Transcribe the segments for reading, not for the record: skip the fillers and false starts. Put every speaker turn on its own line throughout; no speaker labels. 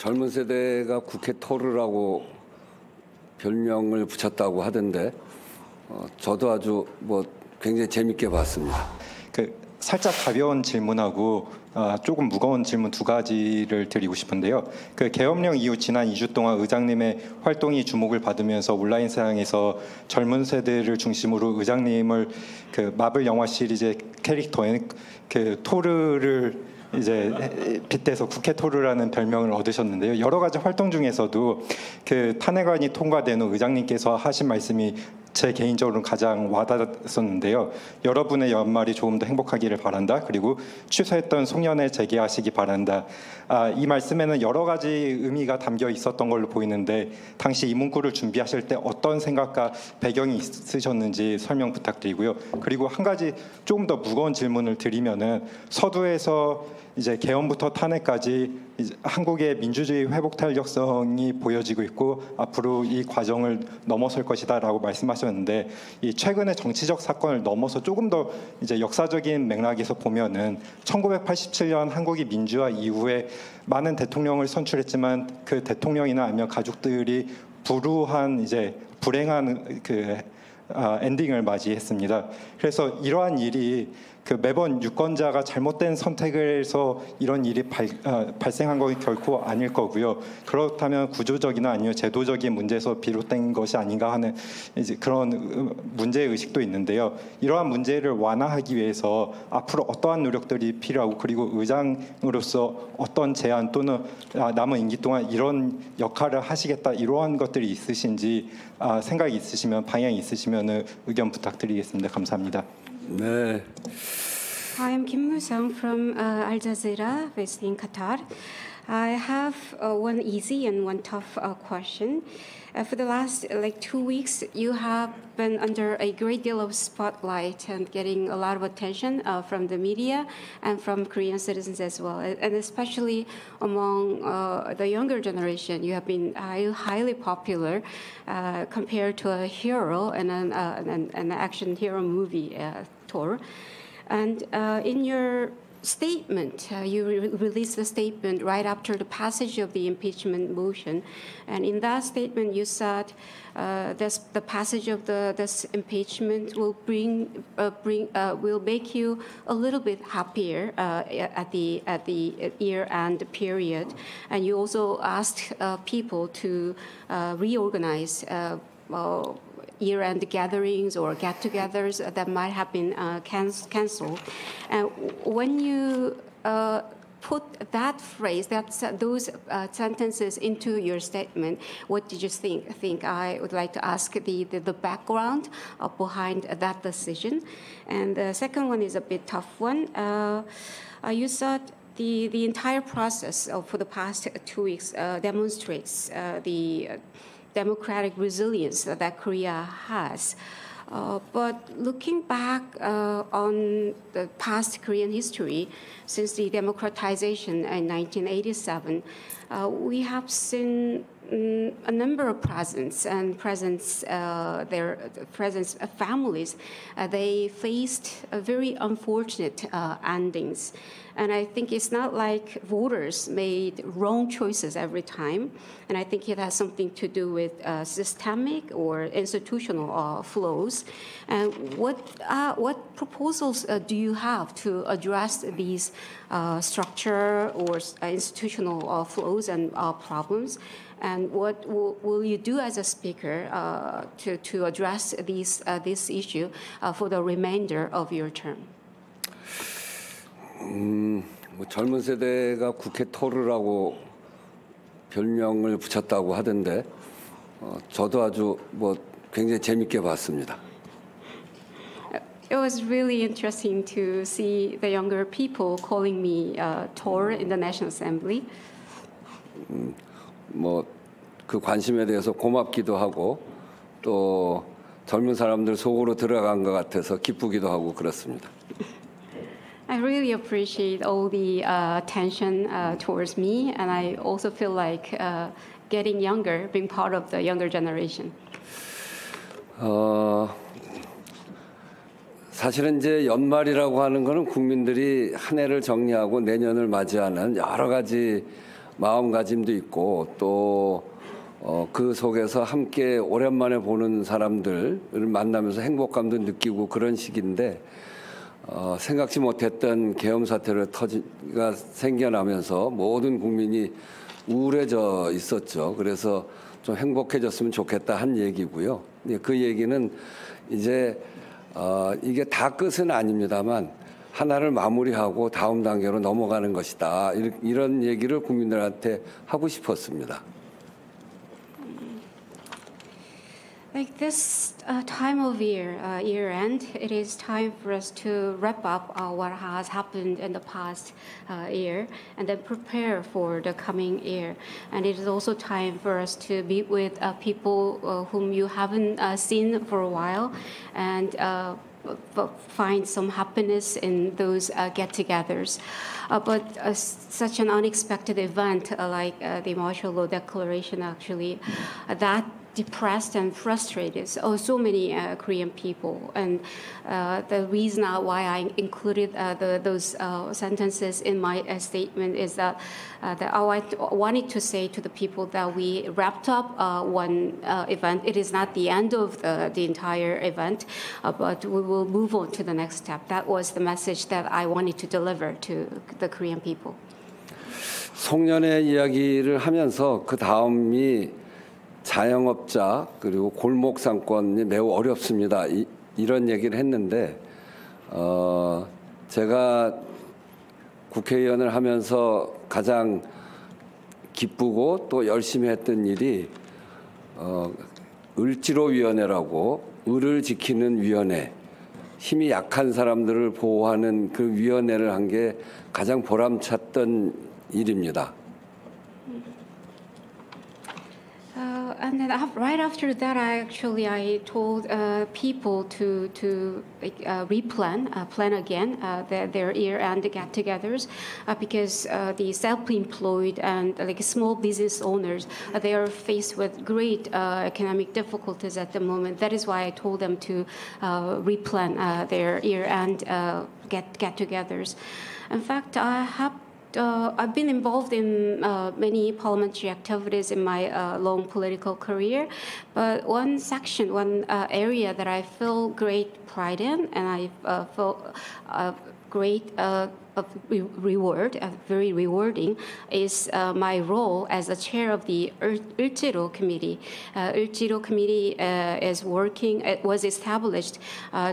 젊은 세대가 국회 토르라고 별명을 붙였다고 하던데 저도 아주 굉장히 재밌게 봤습니다.
살짝 가벼운 질문하고 조금 무거운 질문 두 가지를 드리고 싶은데요. 계엄령 이후 지난 2주 동안 의장님의 활동이 주목을 받으면서 온라인상에서 젊은 세대를 중심으로 의장님을 마블 영화 시리즈의 캐릭터인 토르를 이제 빗대서 국회 토르라는 별명을 얻으셨는데요. 여러 가지 활동 중에서도 탄핵안이 통과된 후 의장님께서 하신 말씀이 제 개인적으로는 가장 와닿았었는데요. 여러분의 연말이 조금 더 행복하기를 바란다. 그리고 취소했던 송년회 재개하시기 바란다. 이 말씀에는 여러 가지 의미가 담겨 있었던 걸로 보이는데 당시 이 문구를 준비하실 때 어떤 생각과 배경이 있으셨는지 설명 부탁드리고요. 그리고 한 가지 조금 더 무거운 질문을 드리면은 서두에서 이제 개헌부터 탄핵까지 한국의 민주주의 회복 탄력성이 보여지고 있고 앞으로 이 과정을 넘어설 것이다라고 말씀하셨는데 이 최근의 정치적 사건을 넘어서 조금 더 이제 역사적인 맥락에서 보면은 1987년 한국이 민주화 이후에 많은 대통령을 선출했지만 그 대통령이나 아니면 가족들이 불우한 이제 불행한 엔딩을 맞이했습니다. 그래서 이러한 일이 매번 유권자가 잘못된 선택을 해서 이런 일이 발생한 것이 결코 아닐 거고요. 그렇다면 구조적이나 아니면 제도적인 문제에서 비롯된 것이 아닌가 하는 이제 그런 문제 의식도 있는데요. 이러한 문제를 완화하기 위해서 앞으로 어떠한 노력들이 필요하고 그리고 의장으로서 어떤 제안 또는 남은 임기 동안 이런 역할을 하시겠다 이러한 것들이 있으신지 생각이 있으시면 방향이 있으시면 의견 부탁드리겠습니다. 감사합니다.
네.
Hi, I'm Kim Moo-sung from Al Jazeera, based in Qatar. I have one easy and one tough question. For the last 2 weeks, you have been under a great deal of spotlight and getting a lot of attention from the media and from Korean citizens as well, and especially among the younger generation. You have been highly popular compared to a hero in an action hero movie tour. And in your statement, you released a statement right after the passage of the impeachment motion, and in that statement you said the passage of this impeachment will will make you a little bit happier at the year-end period, and you also asked people to reorganize. Year-end gatherings or get-togethers that might have been canceled. And when you put that phrase, those sentences into your statement, what did you think? I would like to ask the background behind that decision. And the second one is a bit tough one. You said the entire process for the past 2 weeks demonstrates the democratic resilience that Korea has. But looking back on the past Korean history, since the democratization in 1987, we have seen a number of presidents and their families. They faced very unfortunate endings. And I think it's not like voters made wrong choices every time. And I think it has something to do with systemic or institutional flaws. And what proposals do you have to address these structure or institutional flaws and problems? And what will you do as a speaker to address this issue for the remainder of your term?
젊은 세대가 국회 토르라고 별명을 붙였다고 하던데 저도 아주 굉장히 재밌게 봤습니다.
It was really interesting to see the younger people calling me Tor in the National Assembly.
그 관심에 대해서 고맙기도 하고 또 젊은 사람들 속으로 들어간 것 같아서 기쁘기도 하고 그렇습니다.
I really appreciate all the attention towards me, and I also feel like getting younger, being part of the younger generation.
사실은 이제 연말이라고 하는 거는 국민들이 한 해를 정리하고 내년을 맞이하는 여러 가지 마음가짐도 있고 또 그 속에서 함께 오랜만에 보는 사람들을 만나면서 행복감도 느끼고 그런 시기인데 생각지 못했던 계엄 사태가 생겨나면서 모든 국민이 우울해져 있었죠. 그래서 좀 행복해졌으면 좋겠다 한 얘기고요. 그 얘기는 이제 이게 다 끝은 아닙니다만 하나를 마무리하고 다음 단계로 넘어가는 것이다. 이런 얘기를 국민들한테 하고 싶었습니다.
Like this time of year end, it is time for us to wrap up what has happened in the past year and then prepare for the coming year. And it is also time for us to be with people whom you haven't seen for a while and find some happiness in those get-togethers. But such an unexpected event like the martial law declaration actually, that depressed and frustrated so many Korean people. And the reason why I included those sentences in my statement is that I wanted to say to the people that we wrapped up one event. It is not the end of the entire event, but we will move on to the next step. That was the message that I wanted to deliver to the Korean people.
송년회 이야기를 하면서 그 다음이 자영업자 그리고 골목 상권이 매우 어렵습니다. 이런 얘기를 했는데 제가 국회의원을 하면서 가장 기쁘고 또 열심히 했던 일이 을지로위원회라고 을을 지키는 위원회, 힘이 약한 사람들을 보호하는 그 위원회를 한 게 가장 보람찼던 일입니다.
And then right after that, I told people to plan again their year-end get-togethers because the self-employed and like small business owners they are faced with great economic difficulties at the moment. That is why I told them to replan their year-end get-togethers. In fact, I've been involved in many parliamentary activities in my long political career, but one area that I feel great pride in, and I feel great reward, very rewarding, is my role as the chair of the Ulchiro Committee. Ulchiro Committee was established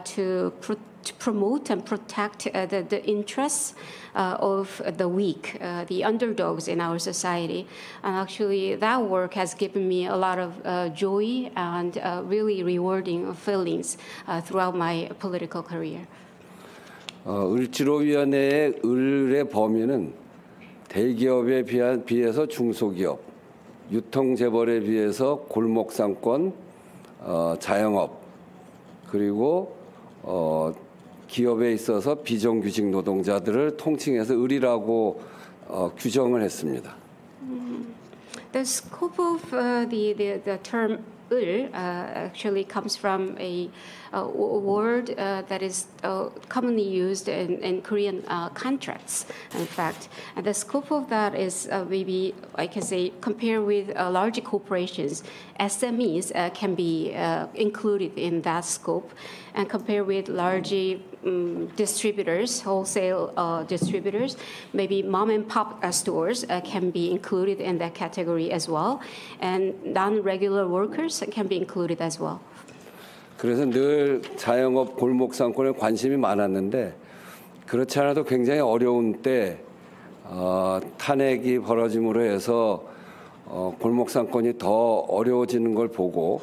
to promote and protect the interests of the weak, the underdogs in our society. And actually, that work has given me a lot of joy and really rewarding feelings throughout my political career.
을지로위원회의 을의 범위는 대기업에 비해서 중소기업, 유통재벌에 비해서 골목상권, 자영업, 그리고 기업에 있어서 비정규직 노동자들을 통칭해서 을이라고 규정을 했습니다.
The scope of the term 을 actually comes from a word that is commonly used in Korean contracts, in fact. And the scope of that is maybe, I can say, compared with large corporations, SMEs can be included in that scope. And compared with large distributors, wholesale distributors, maybe mom and pop stores can be included in that category as well. And non-regular workers can be included as well.
그래서 늘 자영업 골목 상권에 관심이 많았는데 그렇지 않아도 굉장히 어려운 때 탄핵이 벌어짐으로 해서 골목 상권이 더 어려워지는 걸 보고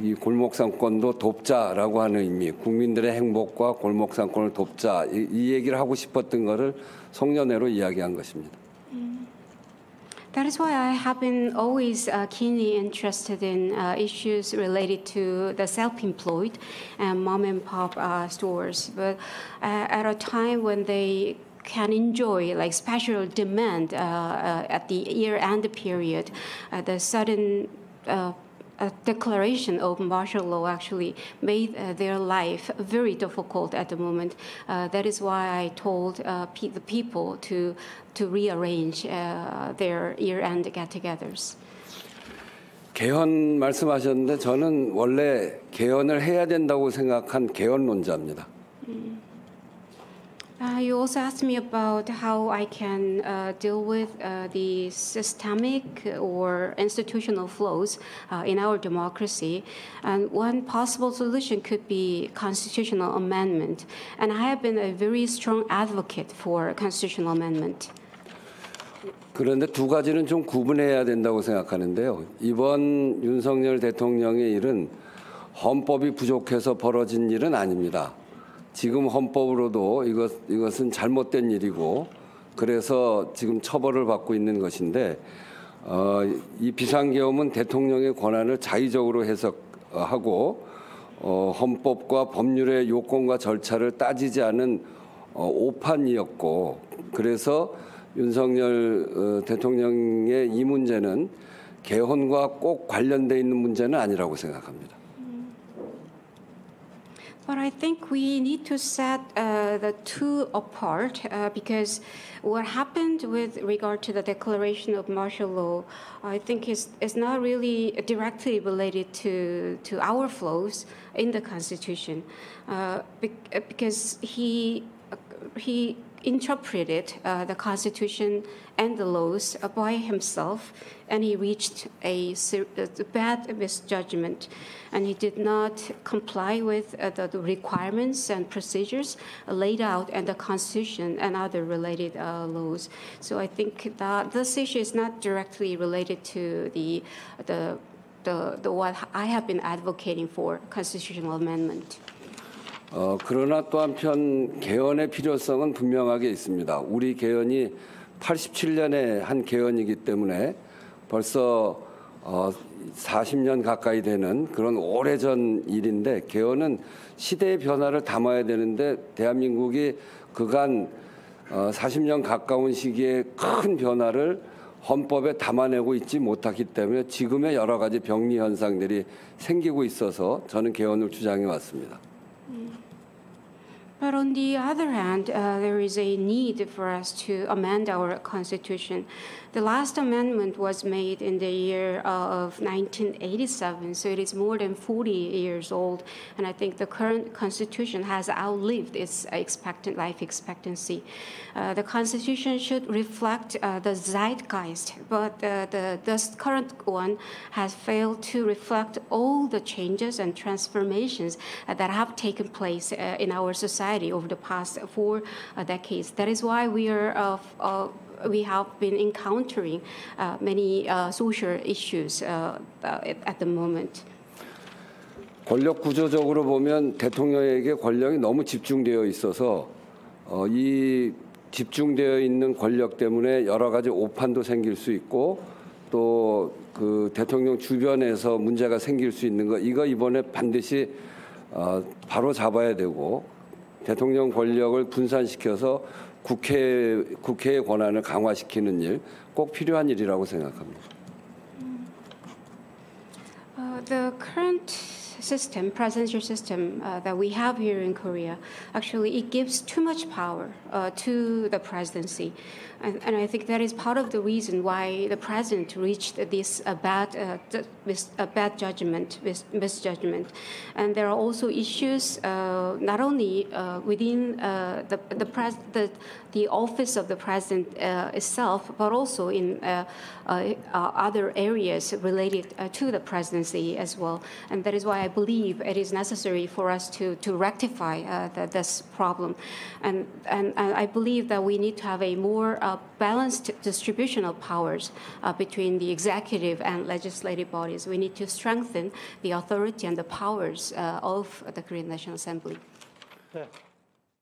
이 골목 상권도 돕자라고 하는 의미, 국민들의 행복과 골목 상권을 돕자 이 얘기를 하고 싶었던 거를 송년회로 이야기한 것입니다.
That is why I have been always keenly interested in issues related to the self-employed and mom-and-pop stores. But at a time when they can enjoy like special demand at the year-end period, the sudden declaration of martial law actually made their life very difficult at the moment. That is why I told the people to rearrange their year-end get-togethers.
개헌 말씀하셨는데 저는 원래 개헌을 해야 된다고 생각한 개헌론자입니다.
You also asked me about how I can deal with the systemic or institutional flaws in our democracy. And one possible solution could be constitutional amendment. And I have been a very strong advocate for constitutional amendment.
그런데 두 가지는 좀 구분해야 된다고 생각하는데요. 이번 윤석열 대통령의 일은 헌법이 부족해서 벌어진 일은 아닙니다. 지금 헌법으로도 이것은 잘못된 일이고 그래서 지금 처벌을 받고 있는 것인데 이 비상계엄은 대통령의 권한을 자의적으로 해석하고 헌법과 법률의 요건과 절차를 따지지 않은 오판이었고 그래서 윤석열 대통령의 이 문제는 개헌과 꼭 관련돼 있는 문제는 아니라고 생각합니다.
But I think we need to set the two apart because what happened with regard to the declaration of martial law, I think is not really directly related to our flaws in the Constitution, because he interpreted the Constitution and the laws by himself, and he reached a bad misjudgment, and he did not comply with the requirements and procedures laid out in the Constitution and other related laws. So I think that this issue is not directly related to the what I have been advocating for, constitutional amendment.
그러나 또 한편 개헌의 필요성은 분명하게 있습니다. 우리 개헌이 87년에 한 개헌이기 때문에 벌써 40년 가까이 되는 그런 오래전 일인데 개헌은 시대의 변화를 담아야 되는데 대한민국이 그간 40년 가까운 시기에 큰 변화를 헌법에 담아내고 있지 못하기 때문에 지금의 여러 가지 병리 현상들이 생기고 있어서 저는 개헌을 주장해 왔습니다.
But on the other hand, there is a need for us to amend our constitution. The last amendment was made in the year of 1987, so it is more than 40 years old. And I think the current constitution has outlived its life expectancy. The constitution should reflect the zeitgeist, but the current one has failed to reflect all the changes and transformations that have taken place in our society over the past 4 decades. That is why we have been encountering many social issues at the moment.
권력 구조적으로 보면 대통령에게 권력이 너무 집중되어 있어서 이 집중되어 있는 권력 때문에 여러 가지 오판도 생길 수 있고 또 그 대통령 주변에서 문제가 생길 수 있는 거 이거 이번에 반드시 바로 잡아야 되고 대통령 권력을 분산시켜서 국회의 권한을 강화시키는 일 꼭 필요한 일이라고 생각합니다.
The current system, presidential system that we have here in Korea, actually it gives too much power to the presidency. And I think that is part of the reason why the president reached this bad judgment, misjudgment. And there are also issues not only within the office of the president itself, but also in other areas related to the presidency as well. And that is why I believe it is necessary for us to rectify this problem. And I believe that we need to have a more balanced distribution of powers between the executive and legislative bodies. We need to strengthen the authority and the powers of the Korean National Assembly.
네.